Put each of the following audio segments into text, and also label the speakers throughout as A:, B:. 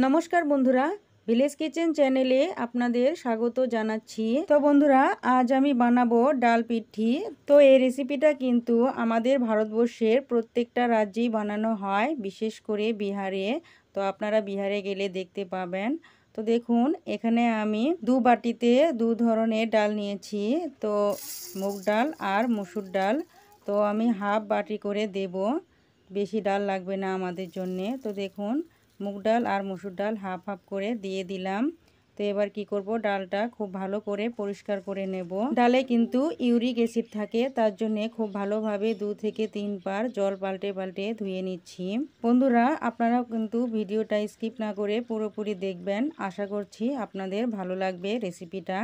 A: নমস্কার বন্ধুরা, village kitchen চ্যানেলে আপনাদের স্বাগত জানাচ্ছি। তো বন্ধুরা, আজ আমি বানাবো ডাল পিঠি। তো এই রেসিপিটা কিন্তু আমাদের ভারতবর্ষের প্রত্যেকটা রাজ্যেই বানানো হয়, বিশেষ করে বিহারে। তো আপনারা বিহারে গেলে দেখতে পাবেন। তো দেখুন, এখানে আমি দু বাটিতে দু ধরনের ডাল নিয়েছি। তো মুগ ডাল আর মসুর ডাল। তো আমি হাফ বাটি করে দেব, বেশি ডাল লাগবে না আমাদের জন্যে। তো দেখুন, মুগ ডাল আর মসুর ডাল হাফ হাফ করে দিয়ে দিলাম। তো এবার কি করব, ডালটা খুব ভালো করে পরিষ্কার করে নেব। ডালে কিন্তু ইউরিক অ্যাসিড থাকে, তার জন্য খুব ভালোভাবে 2 থেকে 3 বার জল পাল্টে পাল্টে ধুয়ে নিচ্ছি। বন্ধুরা, আপনারাও কিন্তু ভিডিওটা স্কিপ না করে পুরোপুরি দেখবেন। আশা করছি আপনাদের ভালো লাগবে রেসিপিটা।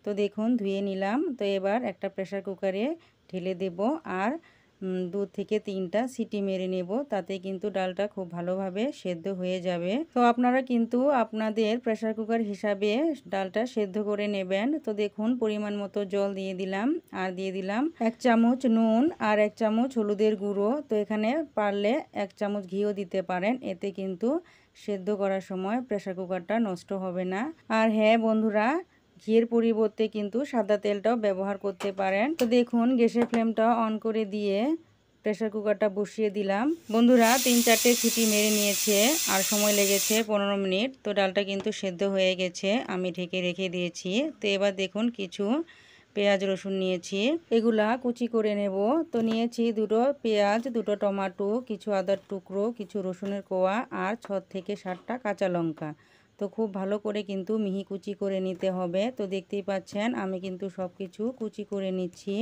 A: তো দেখুন, ধুয়ে নিলাম। তো এবার একটা প্রেসার কুকারে ঢেলে দেব আর 2 থেকে 3টা সিটি মেরে নেব, তাতে কিন্তু ডালটা খুব ভালোভাবে সেদ্ধ হয়ে যাবে। তো আপনারা কিন্তু আপনাদের প্রেসার কুকার হিসাবে ডালটা সেদ্ধ করে নেবেন। তো দেখুন, পরিমাণ মতো জল দিয়ে দিলাম আর দিয়ে দিলাম 1 চামচ নুন আর 1 চামচ হলুদের গুঁড়ো। তো এখানে পারলে 1 চামচ ঘিও দিতে পারেন, এতে কিন্তু সেদ্ধ করার সময় প্রেসার কুকারটা নষ্ট হবে না। আর হ্যাঁ বন্ধুরা, ঘিয়ের পরিবর্তে কিন্তু সাদা তেলটাও ব্যবহার করতে পারেন। তো দেখুন, গ্যাসের ফ্লেমটা অন করে দিয়ে প্রেসার কুকারটা বসিয়ে দিলাম। বন্ধুরা, 3-4টে সিটি মেরে নিয়েছে আর সময় লেগেছে 15 মিনিট। তো ডালটা কিন্তু সেদ্ধ হয়ে গেছে, আমি ঢেকে রেখে দিয়েছি। তো এবার দেখুন, কিছু পেঁয়াজ রসুন নিয়েছি, এগুলা কুচি করে নেব। তো নিয়েছি 2টো পেঁয়াজ, 2টো টমেটো, কিছু আদার টুকরো, কিছু রসুনের কোয়া আর 6 থেকে 7টা কাঁচা লঙ্কা। তো খুব ভালো করে কিন্তু মিহি কুচি করে নিতে হবে। তো দেখতেই পাচ্ছেন, আমি কিন্তু সব কিছু কুচি করে নিচ্ছি।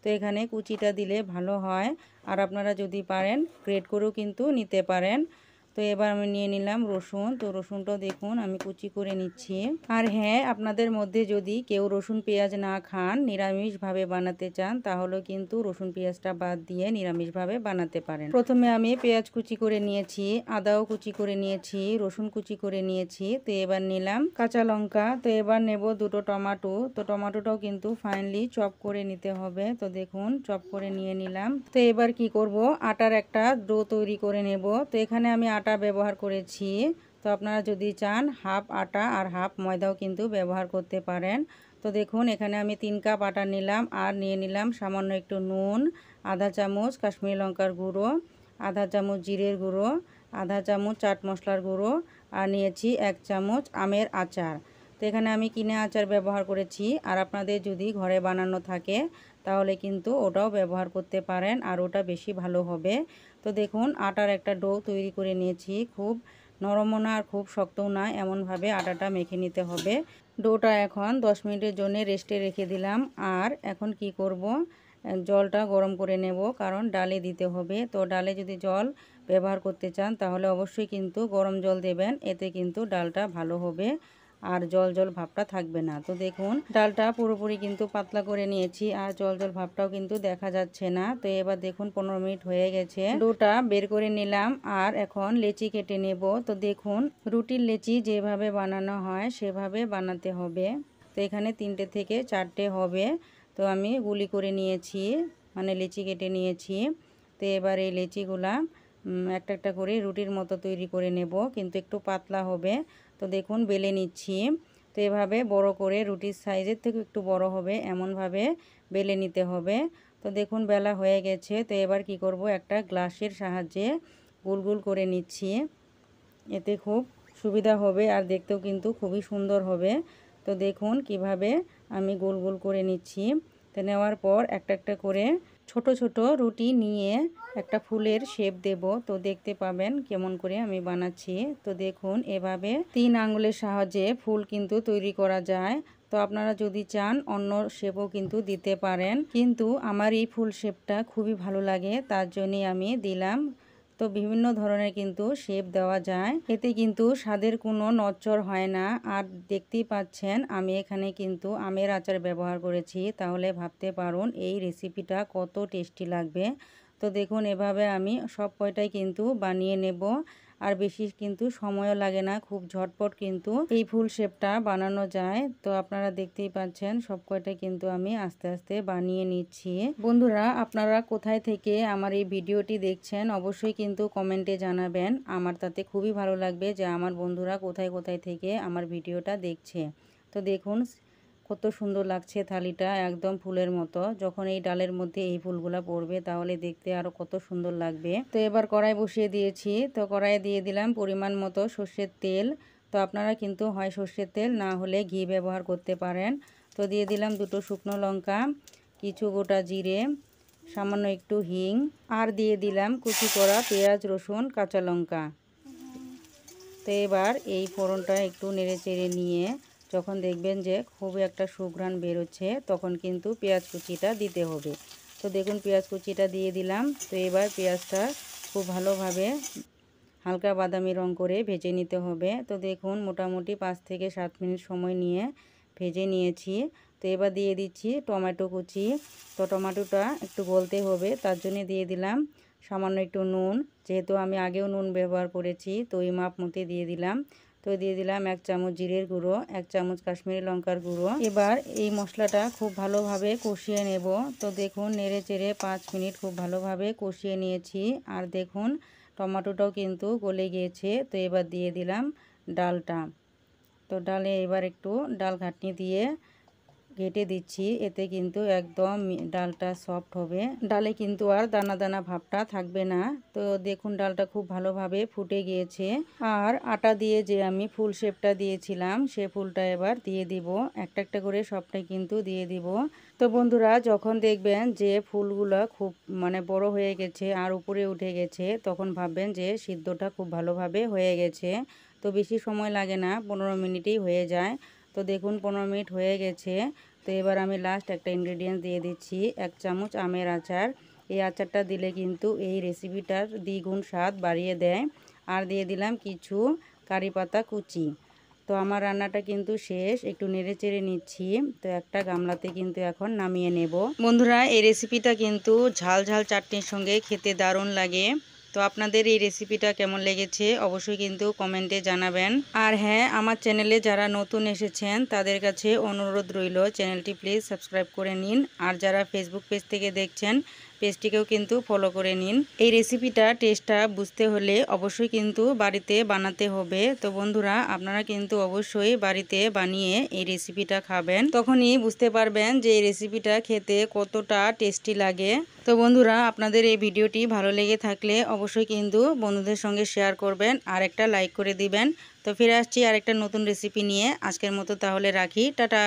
A: তো এখানে কুচিটা দিলে ভালো হয়, আর আপনারা যদি পারেন গ্রেট করেও কিন্তু নিতে পারেন। তো এবার আমি নিয়ে নিলাম রসুন। তো রসুনটাও দেখুন আমি কুচি করে নিচ্ছি। আর হ্যাঁ, আপনাদের মধ্যে যদি কেউ রসুন পেঁয়াজ না খান, নিরামিষভাবে বানাতে চান, তাহলে কিন্তু রসুন পেঁয়াজটা বাদ দিয়ে নিরামিষভাবে বানাতে পারেন। প্রথমে আমি পেঁয়াজ কুচি করে নিয়েছি, আদাও কুচি করে নিয়েছি, রসুন কুচি করে নিয়েছি। তো এবার নিলাম কাঁচা লঙ্কা। তো এবার নেব 2টো টমেটো। তো টমেটোটাও কিন্তু ফাইনলি চপ করে নিতে হবে। তো দেখুন, চপ করে নিয়ে নিলাম। তো এবার কি করব, আটার একটা ডো তৈরি করে নেব। তো এখানে আমি আটা ব্যবহার করেছি। তো আপনারা যদি চান হাফ আটা আর হাফ ময়দাও কিন্তু ব্যবহার করতে পারেন। তো দেখুন, এখানে আমি 3 কাপ আটা নিলাম আর নিয়ে নিলাম সামান্য একটু নুন, আধা চামচ কাশ্মীরি লঙ্কার গুঁড়ো, আধা চামচ জিরের গুঁড়ো, আধা চামচ চাট মশলার গুঁড়ো আর নিয়েছি 1 চামচ আমের আচার। তো এখানে আমি কিনে আচার ব্যবহার করেছি, আর আপনাদের যদি ঘরে বানানো থাকে তাহলে কিন্তু ওটাও ব্যবহার করতে পারেন, আর ওটা বেশি ভালো হবে। তো দেখুন, আটার একটা ডো তৈরি করে নিয়েছি। খুব নরমও না আর খুব শক্তও না, এমনভাবে আটাটা মেখে নিতে হবে। ডোটা এখন 10 মিনিটের জন্য রেস্টে রেখে দিলাম। আর এখন কি করব, জলটা গরম করে নেব, কারণ ডালে দিতে হবে। তো ডালে যদি জল ব্যবহার করতে চান তাহলে অবশ্যই কিন্তু গরম জল দেবেন, এতে কিন্তু ডালটা ভালো হবে আর জল জল ভাবটা থাকবে না। তো দেখুন, ডালটা পুরোপুরি কিন্তু পাতলা করে নিয়েছি আর জল জল ভাবটাও কিন্তু দেখা যাচ্ছে না। তো এবার দেখুন 15 মিনিট হয়ে গেছে, ডোটা বের করে নিলাম আর এখন লেচি কেটে নেব। তো দেখুন, রুটির লেচি যেভাবে বানানো হয় সেভাবে বানাতে হবে। তো এখানে 3টে থেকে 4টে হবে। তো আমি গুলি করে নিয়েছি, মানে লেচি কেটে নিয়েছি। তো এবার এই লেচিগুলা একটা একটা করে রুটির মতো তৈরি করে নেব, কিন্তু একটু পাতলা হবে। তো দেখুন, বেলে নিচ্ছি। তো এভাবে বড় করে, রুটির সাইজের থেকে একটু বড় হবে এমনভাবে বেলে নিতে হবে। তো দেখুন, বেলা হয়ে গেছে। তো এবার কি করব, একটা গ্লাসের সাহায্যে গোল গোল করে নিচ্ছি, এতে খুব সুবিধা হবে আর দেখতেও কিন্তু খুবই সুন্দর হবে। তো দেখুন কিভাবে আমি গোল গোল করে নিচ্ছি। তো নেওয়ার পর একটা একটা করে ছোট ছোট রুটি নিয়ে একটা ফুলের শেপ দেব। তো দেখতে পাবেন কেমন করে আমি বানাচ্ছি। তো দেখুন, এভাবে 3 আঙ্গুলের সাহায্যে ফুল কিন্তু তৈরি করা যায়। তো আপনারা যদি চান অন্য শেপও কিন্তু দিতে পারেন, কিন্তু আমার এই ফুল শেপটা খুবই ভালো লাগে, তার জন্যই আমি দিলাম। তো বিভিন্ন ধরনের কিন্তু শেপ দেওয়া যায়, এতে কিন্তু স্বাদের কোনো নড়চড় হয় না। আর দেখতেই পাচ্ছেন আমি এখানে কিন্তু আমের আচার ব্যবহার করেছি, তাহলে ভাবতে পারুন এই রেসিপিটা কত টেস্টি লাগবে। তো দেখুন, এভাবে আমি সব কয়টাই কিন্তু বানিয়ে নেব। আর বেশি কিন্তু সময়ও লাগে না, খুব ঝটপট কিন্তু এই ফুল শেপটা বানানো যায়। তো আপনারা দেখতেই পাচ্ছেন সব কয়টা কিন্তু আমি আস্তে আস্তে বানিয়ে নিচ্ছি। বন্ধুরা, আপনারা কোথায় থেকে আমার এই ভিডিওটি দেখছেন অবশ্যই কিন্তু কমেন্টে জানাবেন। আমার তাতে খুবই ভালো লাগবে যে আমার বন্ধুরা কোথায় কোথায় থেকে আমার ভিডিওটা দেখছে। তো দেখুন কত সুন্দর লাগছে থালিটা, একদম ফুলের মতো। যখন এই ডালের মধ্যে এই ফুলগুলা পড়বে তাহলে দেখতে আরো কত সুন্দর লাগবে। তো এবার কড়াই বসিয়ে দিয়েছি। তো কড়াইয়ে দিয়ে দিলাম পরিমাণ মতো সর্ষের তেল। তো আপনারা কিন্তু হয় সর্ষের তেল না হলে ঘি ব্যবহার করতে পারেন। তো দিয়ে দিলাম 2টো শুকনো লঙ্কা, কিছু গোটা জিরে, সামান্য একটু হিং, আর দিয়ে দিলাম কুচি করা পেঁয়াজ, রসুন, কাঁচা লঙ্কা। তো এবার এই ফোড়নটা একটু নেড়ে চেড়ে নিয়ে যখন দেখবেন যে খুবই একটা সুঘ্রাণ বেরোচ্ছে তখন কিন্তু পেঁয়াজ কুচিটা দিতে হবে। তো দেখুন পেঁয়াজ কুচিটা দিয়ে দিলাম। তো এবার পেঁয়াজটা খুব ভালোভাবে হালকা বাদামি রং করে ভেজে নিতে হবে। তো দেখুন মোটামুটি 5 থেকে 7 মিনিট সময় নিয়ে ভেজে নিয়েছি। তো এবার দিয়ে দিচ্ছি টমেটো কুচি। তো টমেটোটা একটু গলতে হবে, তার জন্য দিয়ে দিলাম সামান্য একটু নুন। যেহেতু আমি আগেও নুন ব্যবহার করেছি তো এই মাপ মতে দিয়ে দিলাম। তো দিয়ে দিলাম 1 চামচ জিরের গুঁড়ো, 1 চামচ কাশ্মীরি লঙ্কার গুঁড়ো। এবার এই মশলাটা খুব ভালোভাবে কষিয়ে নেব। তো দেখুন নেড়ে চেড়ে 5 মিনিট খুব ভালোভাবে কষিয়ে নিয়েছি। আর দেখুন টমেটোটাও কিন্তু গলে গিয়েছে। তো এবার দিয়ে দিলাম ডালটা। তো ডালে এবার একটু ডাল ঘাটনি দিয়ে ঘেটে দিচ্ছি, এতে কিন্তু একদম ডালটা সফট হবে। ডালে কিন্তু আর দানা দানা ভাবটা থাকবে না। তো দেখুন ডালটা খুব ভালোভাবে ফুটে গিয়েছে। আর আটা দিয়ে যে আমি ফুল শেপটা দিয়েছিলাম সে ফুলটা এবার দিয়ে দিব, একটা একটা করে সবটাই কিন্তু দিয়ে দিব। তো বন্ধুরা, যখন দেখবেন যে ফুলগুলো খুব বড় হয়ে গেছে আর উপরে উঠে গেছে তখন ভাববেন যে সিদ্ধটা খুব ভালোভাবে হয়ে গেছে। তো বেশি সময় লাগে না, 15 মিনিটেই হয়ে যায়। তো দেখুন 15 মিনিট হয়ে গেছে। তো এবার আমি লাস্ট একটা ইনগ্রেডিয়েন্ট দিয়ে দিচ্ছি, 1 চামচ আমের আচার। এই আচারটা দিলে কিন্তু এই রেসিপিটার দ্বিগুণ স্বাদ বাড়িয়ে দেয়। আর দিয়ে দিলাম কিছু কারি পাতা কুচি। তো আমার রান্নাটা কিন্তু শেষ, একটু নেড়ে চেড়ে নিচ্ছি। তো একটা গামলাতে কিন্তু এখন নামিয়ে নেব। বন্ধুরা, এই রেসিপিটা কিন্তু ঝাল ঝাল চাটনির সঙ্গে খেতে দারুণ লাগে। তো আপনাদের এই রেসিপিটা কেমন লেগেছে অবশ্যই কিন্তু কমেন্টে জানাবেন। আর হ্যাঁ, আমার চ্যানেলে যারা নতুন এসেছেন তাদের কাছে অনুরোধ রইল চ্যানেলটি প্লিজ সাবস্ক্রাইব করে নিন। আর যারা ফেসবুক পেজ থেকে দেখছেন পেজটিকেও কিন্তু ফলো করে নিন। এই রেসিপিটা টেস্টটা বুঝতে হলে অবশ্যই কিন্তু বাড়িতে বানাতে হবে। তো বন্ধুরা, আপনারা কিন্তু অবশ্যই বাড়িতে বানিয়ে এই রেসিপিটা খাবেন, তখনই বুঝতে পারবেন যে এই রেসিপিটা খেতে কতটা টেস্টি লাগে। তো বন্ধুরা, আপনাদের এই ভিডিওটি ভালো লেগে থাকলে অবশ্যই কিন্তু বন্ধুদের সঙ্গে শেয়ার করবেন আর একটা লাইক করে দিবেন। তো ফিরে আসছি আরেকটা নতুন রেসিপি নিয়ে। আজকের মতো তাহলে রাখি, টাটা।